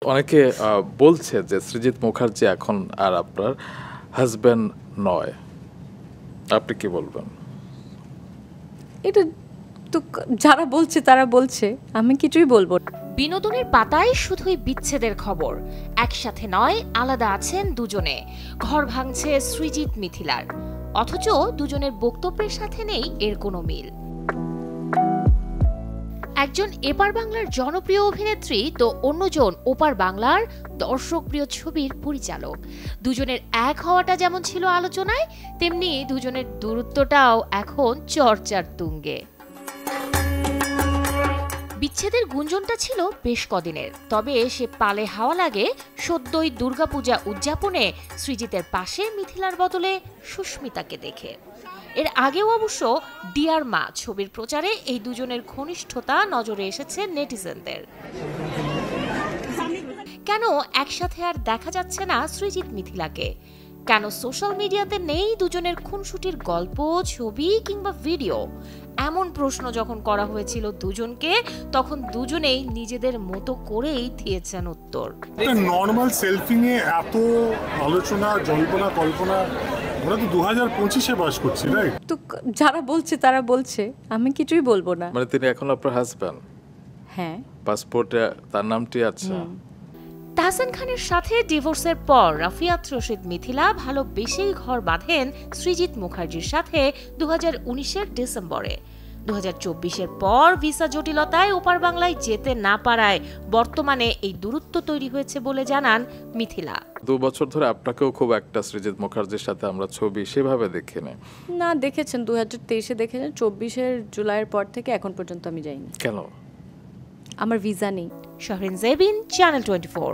অনেকে বলছে যে সৃজিত মুখার্জি এখন আর আপনার হাজবেন্ড নয়, আপনি কি বলবেন? এটা তো যারা বলছে তারা বলছে, আমি কিছুই বলবো না। বিনোদনের পাতায় শুধুই বিচ্ছেদের খবর, একসাথে নয় আলাদা আছেন দুজনে। ঘর ভাঙছে সৃজিত মিথিলার, অথচ দুজনের বক্তব্যের সাথে নেই এর কোনো মিল। একজন এপার বাংলার জনপ্রিয় অভিনেত্রী তো অন্যজন ওপার বাংলার দর্শকপ্রিয় ছবির পরিচালক। দুজনের এক হওয়াটা যেমন ছিল আলোচনায়, তেমনি দুজনের দূরত্বটাও এখন চর্চার তুঙ্গে। বিচ্ছেদের গুঞ্জনটা ছিল বেশ কদিনের, তবে সে পালে হাওয়া লাগে সদ্যই দুর্গাপূজা উদযাপনে সৃজিতের পাশে মিথিলার বদলে সুস্মিতাকে দেখে। এর আগেও অবশ্য ডিয়ার মা ছবির প্রচারে এই দুজনের ঘনিষ্ঠতা নজরে এসেছে নেটিজেনদের। কেন একসাথে আর দেখা যাচ্ছে না সৃজিত মিথিলাকে? কেন সোশ্যাল মিডিয়াতে নেই দুজনের খুনসুটির গল্প, ছবি কিংবা ভিডিও? এমন প্রশ্ন যখন করা হয়েছিল দুজনকে, তখন দুজনেই নিজেদের মতো করেই দিয়েছেন উত্তর। নরমাল সেলফি নিয়ে এত আলোচনা, জল্পনা কল্পনা, আমরা তো 2025-এ বাস করছি, রাইট? তো যারা বলছে তারা বলছে, আমি কিছুই বলবো না। মানে তিনি এখন আপনার হাজবেন্ড? হ্যাঁ, পাসপোর্টে তার নামটি আছে। তাহসান খানের সাথে ডিভোর্সের পর রাফিয়াত রশিদ মিথিলা ভালোবেসেই ঘর বাঁধেন সৃজিত মুখার্জির সাথে 2019-এর ডিসেম্বরে। 2024-এর পর ভিসা জটিলতায় ওপার বাংলায় যেতে না পারায় বর্তমানে এই দূরত্ব তৈরি হয়েছে বলে জানান মিথিলা। 2 বছর ধরে আপনাকেও খুব একটা সৃজিত মুখার্জির সাথে আমরা ছবি সেভাবে দেখিনি। না, দেখেছেন 2023-এ দেখেছেন, 24-এর জুলাইয়ের পর থেকে এখন পর্যন্ত আমি যাইনি। কেন? আমার ভিসা নেই। শাহরিন জেবিন, চ্যানেল 24।